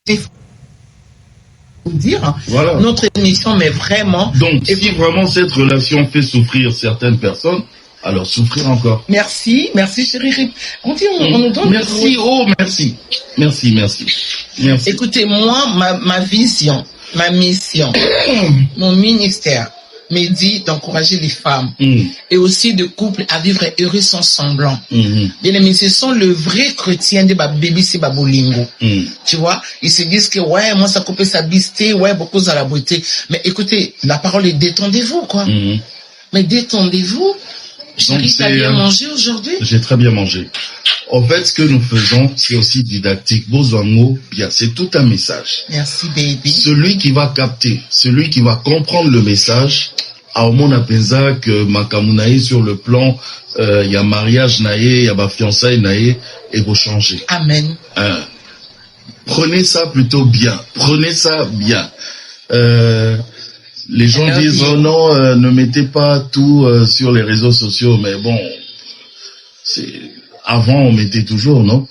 vous dire, Voilà. notre émission, mais vraiment. Donc, si vraiment cette relation fait souffrir certaines personnes, alors souffrir encore. Merci chérie. On nous donne. Merci, merci. Écoutez, moi, ma vision, ma mission, mon ministère me dit d'encourager les femmes et aussi de couples à vivre heureux sans semblant. Bien aimé, ce sont le vrai chrétien de baby c'est babolingo. Tu vois, ils se disent que ouais, moi ça coupe sa bisté, ouais, beaucoup à la beauté. Mais écoutez, la parole est détendez-vous quoi. Mais détendez-vous. Chérie, t'as bien mangé aujourd'hui? J'ai très bien mangé. En fait, ce que nous faisons, c'est aussi didactique. Bozango, bien, c'est tout un message. Merci, baby. Celui qui va capter, celui qui va comprendre le message, à mon apenza que makamunaï sur le plan, il y a mariage naïe, il y a fiançailles naïe, et vous changez. Amen. Prenez ça plutôt bien. Prenez ça bien. Les gens disent oh non, ne mettez pas tout sur les réseaux sociaux, mais bon, avant on mettait toujours, non?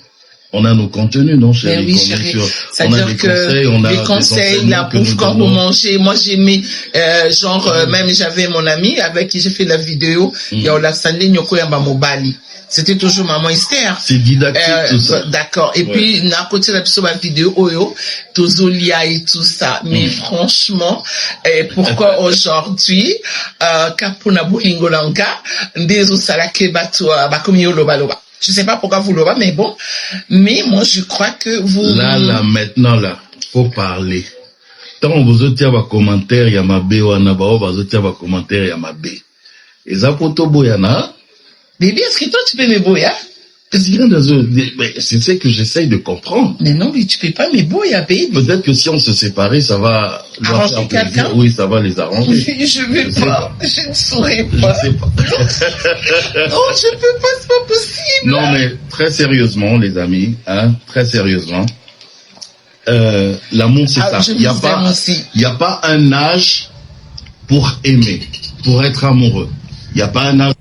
On a nos contenus, non, chérie? Oui, chérie. C'est-à-dire que les conseils, la bouffe quand vous mangez. Moi, j'ai mis, même j'avais mon ami avec qui j'ai fait la vidéo, il y a Olasande Nyoko Yamba Mobali. C'était toujours Maman Esther. C'est didactique, tout ça. D'accord. Et puis, n'a côté la vidéo, Oyo, Tozolia et tout ça. Mais franchement, pourquoi aujourd'hui, Kapuna Bohingolanga, Ndezo Salake Batua, Bakomio Lobaloba. Je sais pas pourquoi vous l'aurez, mais bon. Mais moi, je crois que vous... Là, maintenant, faut parler. Tant vous autres, va commentaire, il y a ma bé, ou anaba, vous autres, va commentaire, il y a ma bé. Et ça, pour toi, boyana. Bébé, est-ce que toi, tu peux me boya? C'est ce que j'essaye de comprendre. Mais non, mais tu peux pas me boya, baby. Peut-être que si on se séparait, ça va... arranger quelqu'un? Oui, ça va les arranger. Je vais pas. Je ne saurais pas. Je sais pas. Oh, je peux pas, c'est pas possible. Non, mais très sérieusement, les amis, très sérieusement, l'amour, c'est ça. Il y a pas un âge pour aimer, pour être amoureux. Il n'y a pas un âge.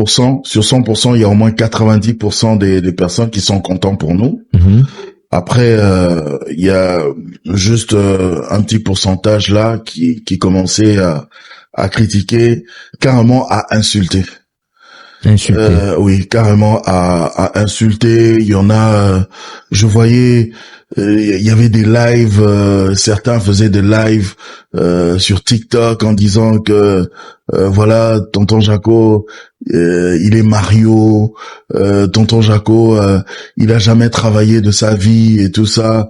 Sur 100%, il y a au moins 90% des personnes qui sont contents pour nous. Après, il y a juste un petit pourcentage là qui commençait à critiquer, carrément à insulter. Oui, carrément à insulter. Il y en a, je voyais, il y avait des lives, certains faisaient des lives sur TikTok en disant que voilà, tonton Jaco, il est Mario, tonton Jaco, il a jamais travaillé de sa vie et tout ça.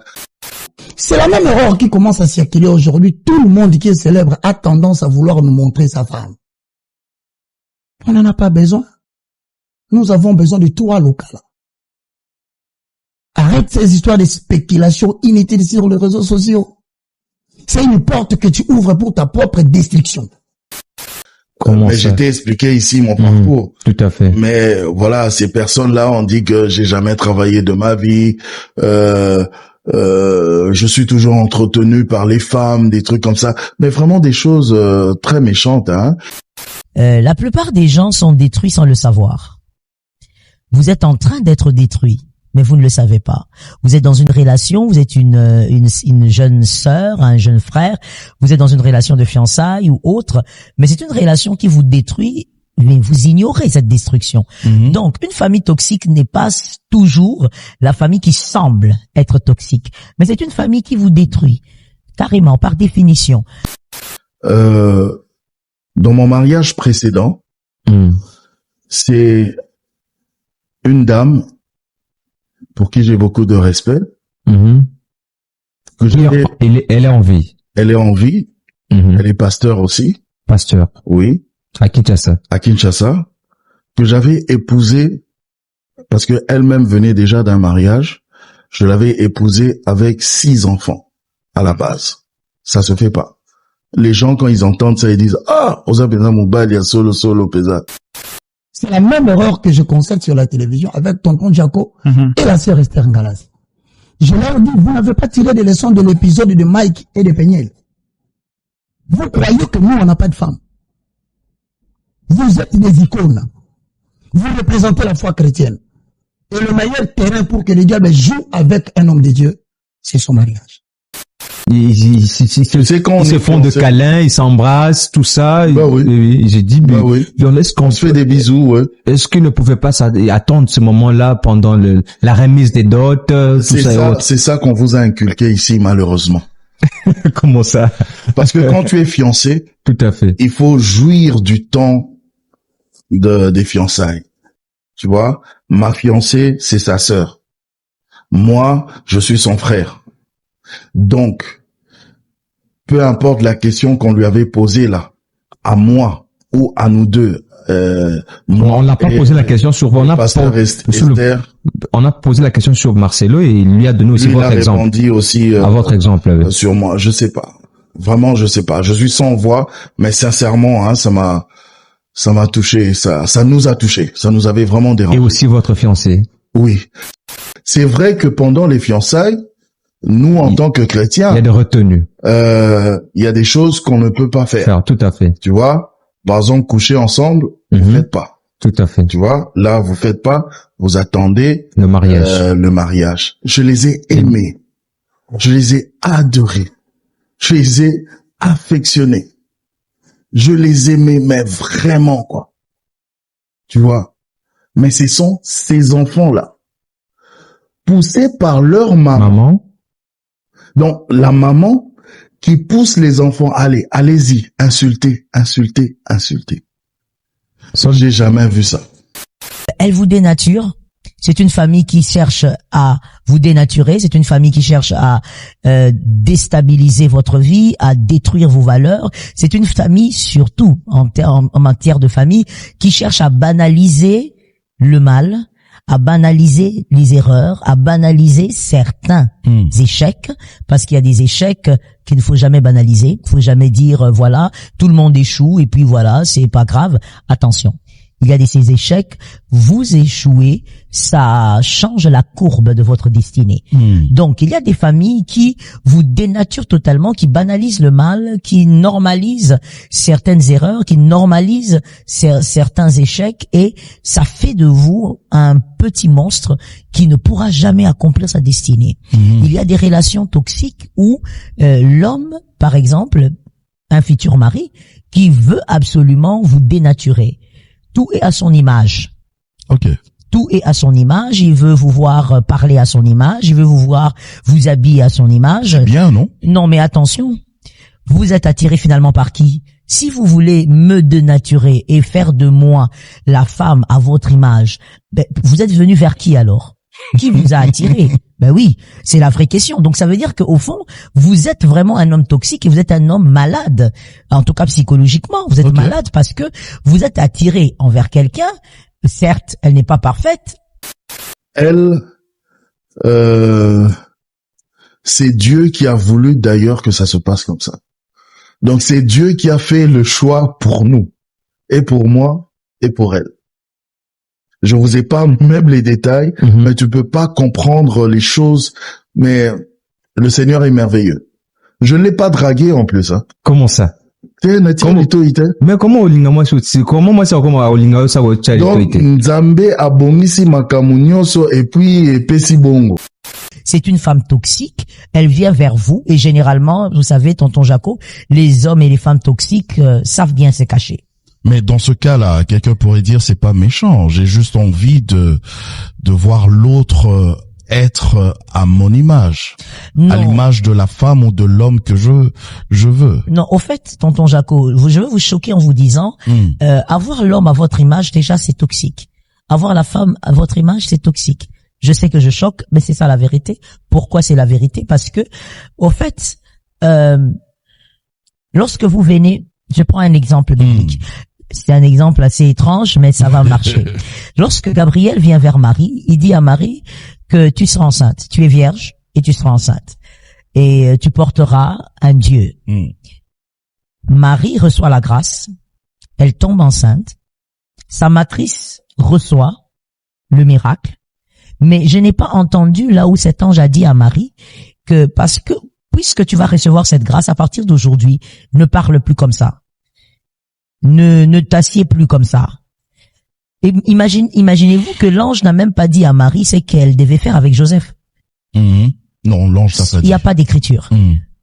C'est la même erreur qui commence à circuler aujourd'hui. Tout le monde qui est célèbre a tendance à vouloir nous montrer sa femme. On n'en a pas besoin. Nous avons besoin de toi, local. Arrête ces histoires de spéculation inutiles sur les réseaux sociaux. C'est une porte que tu ouvres pour ta propre destruction. Mais je t'ai expliqué ici mon parcours. Tout à fait. Mais voilà, ces personnes-là ont dit que j'ai jamais travaillé de ma vie. Je suis toujours entretenu par les femmes, des trucs comme ça. Mais vraiment des choses très méchantes. La plupart des gens sont détruits sans le savoir. Vous êtes en train d'être détruit, mais vous ne le savez pas. Vous êtes dans une relation, vous êtes une jeune sœur, un jeune frère, vous êtes dans une relation de fiançailles ou autre, mais c'est une relation qui vous détruit, mais vous ignorez cette destruction. Donc, une famille toxique n'est pas toujours la famille qui semble être toxique, mais c'est une famille qui vous détruit, carrément, par définition. Dans mon mariage précédent, c'est une dame pour qui j'ai beaucoup de respect. Elle est en vie. Elle est en vie. Elle est pasteur aussi. Pasteur. Oui. À Kinshasa. À Kinshasa. Que j'avais épousée parce que elle-même venait déjà d'un mariage. Je l'avais épousée avec 6 enfants à la base. Ça se fait pas. Les gens, quand ils entendent ça, ils disent ah, Oza Peza Moubal, il y a solo Peza. C'est la même erreur que je constate sur la télévision avec tonton Jaco et la sœur Esther Ngalas. Je leur dis, vous n'avez pas tiré des leçons de l'épisode de Mike et de Peniel. Vous croyez que nous, on n'a pas de femmes. Vous êtes des icônes. Vous représentez la foi chrétienne. Et le meilleur terrain pour que le diable joue avec un homme de Dieu, c'est son mariage. Ils se font de câlins, ils s'embrassent, tout ça. Bah oui. J'ai dit, bah oui. Est-ce qu'on se fait des bisous, ouais. Est-ce qu'ils ne pouvaient pas attendre ce moment-là pendant la remise des dots, tout ça? C'est ça qu'on vous a inculqué ici, malheureusement. Comment ça? Parce que quand tu es fiancé, tout à fait, il faut jouir du temps des fiançailles. Tu vois, ma fiancée, c'est sa sœur. Moi, je suis son frère. Donc, peu importe la question qu'on lui avait posée là, à moi ou à nous deux. On n'a pas posé la question sur on a posé la question sur Marcelo et il lui a donné aussi votre exemple. Répondu aussi à votre exemple sur moi. Je sais pas. Vraiment, je sais pas. Je suis sans voix, mais sincèrement, hein, ça m'a touché. Ça nous a touché. Ça nous avait vraiment dérangé. Et aussi votre fiancé. Oui. C'est vrai que pendant les fiançailles, nous, en tant que chrétiens, il y a des retenues. Il y a des choses qu'on ne peut pas faire. Tout à fait. Tu vois, par exemple, coucher ensemble, vous faites pas. Tout à fait. Tu vois, là, vous faites pas. Vous attendez le mariage. Je les ai aimés. Je les ai adorés. Je les ai affectionnés. Je les aimais, mais vraiment, quoi. Tu vois. Mais ce sont ces enfants-là, poussés par leur maman. Donc, la maman qui pousse les enfants, allez-y, insultez. Ça, j'ai jamais vu ça. Elle vous dénature. C'est une famille qui cherche à vous dénaturer. C'est une famille qui cherche à déstabiliser votre vie, à détruire vos valeurs. C'est une famille, surtout en matière de famille, qui cherche à banaliser le mal, à banaliser les erreurs, à banaliser certains échecs, parce qu'il y a des échecs qu'il ne faut jamais banaliser. Il faut jamais dire voilà, tout le monde échoue et puis voilà, c'est pas grave. Attention. Il y a ces échecs, vous échouez, ça change la courbe de votre destinée. Donc, il y a des familles qui vous dénaturent totalement, qui banalisent le mal, qui normalisent certaines erreurs, qui normalisent certains échecs, et ça fait de vous un petit monstre qui ne pourra jamais accomplir sa destinée. Il y a des relations toxiques où l'homme, par exemple, un futur mari, qui veut absolument vous dénaturer. Tout est à son image. Ok. Tout est à son image. Il veut vous voir parler à son image. Il veut vous voir vous habiller à son image. C'est bien, non? Non, mais attention. Vous êtes attiré finalement par qui? Si vous voulez me dénaturer et faire de moi la femme à votre image, vous êtes venu vers qui alors? Qui vous a attiré? Ben oui, c'est la vraie question. Donc ça veut dire qu'au fond, vous êtes vraiment un homme toxique et vous êtes un homme malade. En tout cas psychologiquement, vous êtes malade parce que vous êtes attiré envers quelqu'un. Certes, elle n'est pas parfaite. Elle, c'est Dieu qui a voulu d'ailleurs que ça se passe comme ça. Donc c'est Dieu qui a fait le choix pour nous, et pour moi, et pour elle. Je vous ai pas même les détails, mais tu peux pas comprendre les choses. Mais le Seigneur est merveilleux. Je ne l'ai pas dragué en plus. Hein. Comment ça? Mais comment donc Nzambe abomisi makamu nyonso et puis epesi bongo. C'est une femme toxique, elle vient vers vous et généralement, vous savez, tonton Jaco, les hommes et les femmes toxiques savent bien se cacher. Mais dans ce cas-là, quelqu'un pourrait dire c'est pas méchant, j'ai juste envie de voir l'autre être à mon image, à l'image de la femme ou de l'homme que je veux. Non, au fait, tonton Jaco, je veux vous choquer en vous disant, avoir l'homme à votre image, déjà, c'est toxique. Avoir la femme à votre image, c'est toxique. Je sais que je choque, mais c'est ça la vérité. Pourquoi c'est la vérité? Parce que, au fait, lorsque vous venez, je prends un exemple biblique. C'est un exemple assez étrange, mais ça va marcher. Lorsque Gabriel vient vers Marie, il dit à Marie que tu seras enceinte. Tu es vierge et tu seras enceinte. Et tu porteras un Dieu. Marie reçoit la grâce. Elle tombe enceinte. Sa matrice reçoit le miracle. Mais je n'ai pas entendu là où cet ange a dit à Marie que puisque tu vas recevoir cette grâce à partir d'aujourd'hui, ne parle plus comme ça. Ne t'assieds plus comme ça. Et imaginez-vous que l'ange n'a même pas dit à Marie ce qu'elle devait faire avec Joseph. Non, Non, l'ange n'a pas dit. Il n'y a pas d'écriture.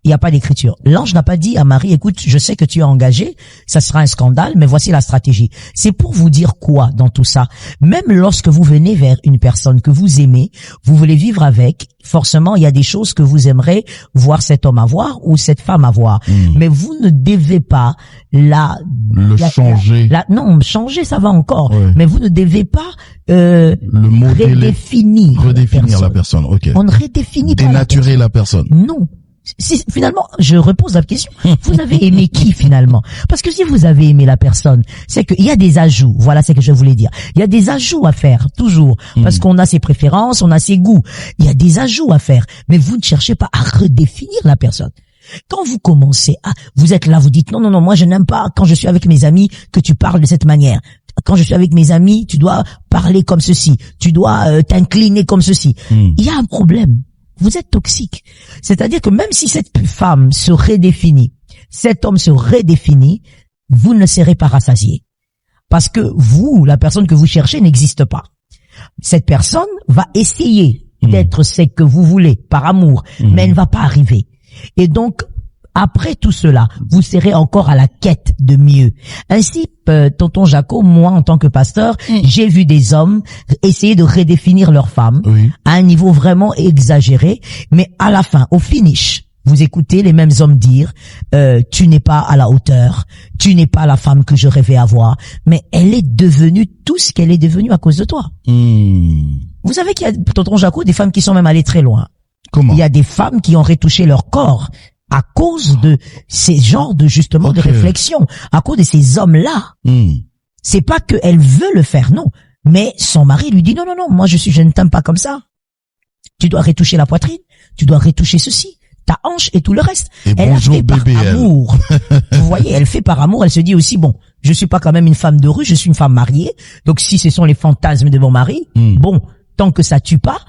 Il n'y a pas d'écriture. L'ange n'a pas dit à Marie, écoute, je sais que tu es engagé, ça sera un scandale, mais voici la stratégie. C'est pour vous dire quoi dans tout ça? Même lorsque vous venez vers une personne que vous aimez, vous voulez vivre avec, forcément, il y a des choses que vous aimerez voir cet homme avoir ou cette femme avoir. Mais vous ne devez pas changer. Non, changer, ça va encore. Ouais. Mais vous ne devez pas redéfinir la personne. Ok. On ne redéfinit pas. Dénaturer la personne. Non. Si, finalement, je repose la question. Vous avez aimé qui finalement? Parce que si vous avez aimé la personne, c'est qu'il y a des ajouts. Voilà ce que je voulais dire. Il y a des ajouts à faire, toujours. Parce qu'on a ses préférences, on a ses goûts. Il y a des ajouts à faire. Mais vous ne cherchez pas à redéfinir la personne. Quand vous commencez vous êtes là, vous dites non, moi je n'aime pas quand je suis avec mes amis que tu parles de cette manière. Quand je suis avec mes amis, tu dois parler comme ceci. Tu dois t'incliner comme ceci. Il y a un problème. Vous êtes toxique. C'est-à-dire que même si cette femme se redéfinit, cet homme se redéfinit, vous ne serez pas rassasié. Parce que vous, la personne que vous cherchez n'existe pas. Cette personne va essayer d'être ce que vous voulez par amour, mais elle ne va pas arriver. Et donc, après tout cela, vous serez encore à la quête de mieux. Ainsi, tonton Jaco, moi en tant que pasteur, j'ai vu des hommes essayer de redéfinir leur femme à un niveau vraiment exagéré, mais à la fin, au finish, vous écoutez les mêmes hommes dire tu n'es pas à la hauteur, tu n'es pas la femme que je rêvais avoir, mais elle est devenue tout ce qu'elle est devenue à cause de toi. Vous savez qu'il y a, tonton Jaco, des femmes qui sont même allées très loin. Comment? Il y a des femmes qui ont retouché leur corps à cause de ces genres de justement de réflexion, à cause de ces hommes-là. C'est pas qu'elle veut le faire, non. Mais son mari lui dit non, moi je ne t'aime pas comme ça. Tu dois retoucher la poitrine, tu dois retoucher ceci, ta hanche et tout le reste. Et elle bonjour, a fait par bébé, amour. Vous voyez, elle fait par amour, elle se dit aussi, bon, je suis pas quand même une femme de rue, je suis une femme mariée. Donc si ce sont les fantasmes de mon mari, bon, tant que ça tue pas,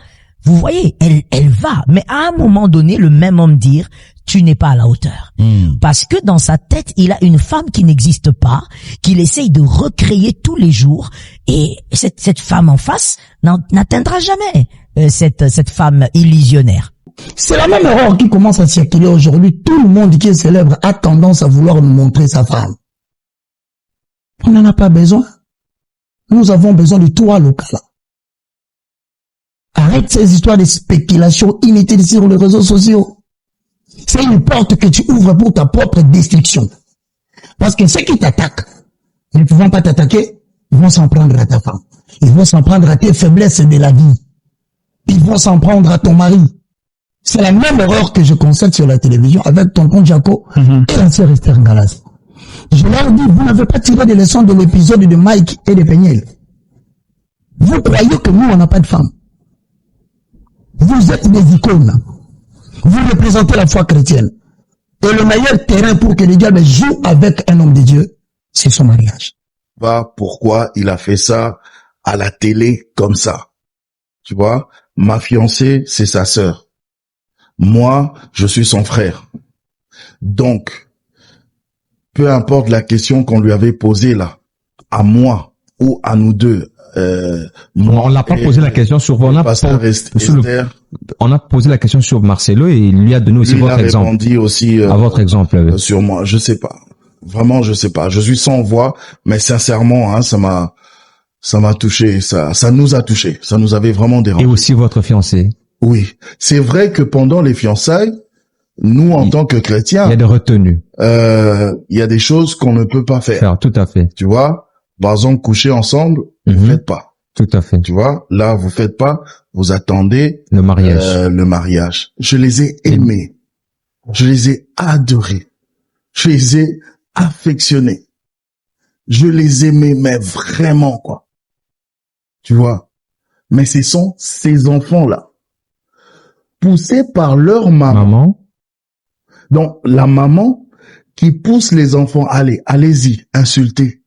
vous voyez, elle va. Mais à un moment donné, le même homme dire, tu n'es pas à la hauteur. Parce que dans sa tête, il a une femme qui n'existe pas, qu'il essaye de recréer tous les jours. Et cette femme en face n'atteindra jamais cette femme illusionnaire. C'est la même erreur qui commence à circuler aujourd'hui. Tout le monde qui est célèbre a tendance à vouloir nous montrer sa femme. On n'en a pas besoin. Nous avons besoin de toi, local. Arrête ces histoires de spéculation inutiles sur les réseaux sociaux. C'est une porte que tu ouvres pour ta propre destruction. Parce que ceux qui t'attaquent, ils ne pouvant pas t'attaquer, ils vont s'en prendre à ta femme. Ils vont s'en prendre à tes faiblesses de la vie. Ils vont s'en prendre à ton mari. C'est la même erreur que je constate sur la télévision avec tonton Jaco et la sœur Esther Ngalas. Je leur dis, vous n'avez pas tiré des leçons de l'épisode de Mike et de Peniel. Vous croyez que nous, on n'a pas de femmes. Vous êtes des icônes. Vous représentez la foi chrétienne. Et le meilleur terrain pour que le diable joue avec un homme de Dieu, c'est son mariage. Pourquoi il a fait ça à la télé comme ça? Tu vois, ma fiancée, c'est sa sœur. Moi, je suis son frère. Donc, peu importe la question qu'on lui avait posée là, à moi ou à nous deux, on l'a pas posé la question sur on a posé la question sur Marcelo et il lui a donné aussi votre exemple. Il a répondu aussi à votre exemple sur moi. Je sais pas. Vraiment, je sais pas. Je suis sans voix, mais sincèrement, hein, ça m'a touché. Ça nous a touché. Ça nous avait vraiment dérangé. Et aussi votre fiancé. Oui, c'est vrai que pendant les fiançailles, nous en tant que chrétiens, il y a des retenues. Il y a des choses qu'on ne peut pas faire. Tout à fait. Tu vois. Par exemple, coucher ensemble, vous faites pas. Tout à fait. Tu vois, là, vous faites pas, vous attendez le mariage. Le mariage. Je les ai aimés. Je les ai adorés. Je les ai affectionnés. Je les aimais, mais vraiment, quoi. Tu vois. Mais ce sont ces enfants-là, poussés par leur maman. Donc, la maman qui pousse les enfants, allez-y, insultez.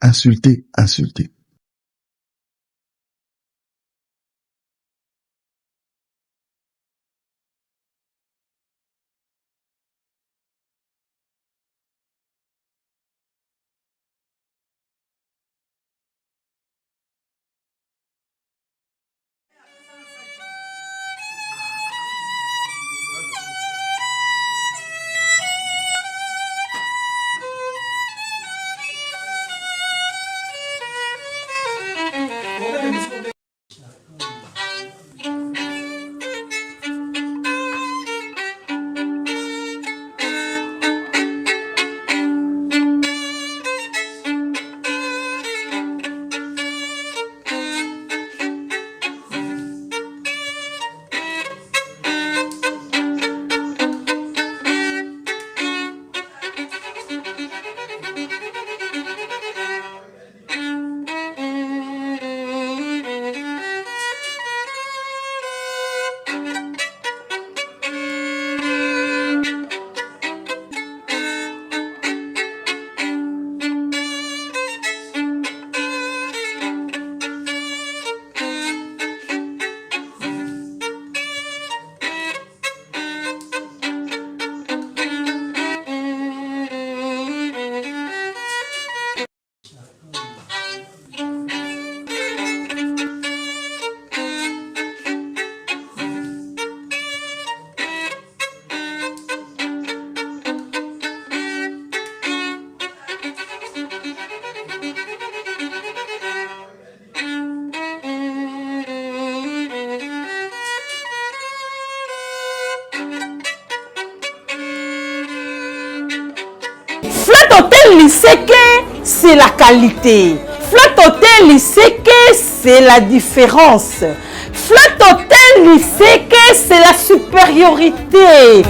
sait que c'est la qualité. Flat Hotel, il sait que c'est la différence. Flat Hotel, il sait que c'est la supériorité.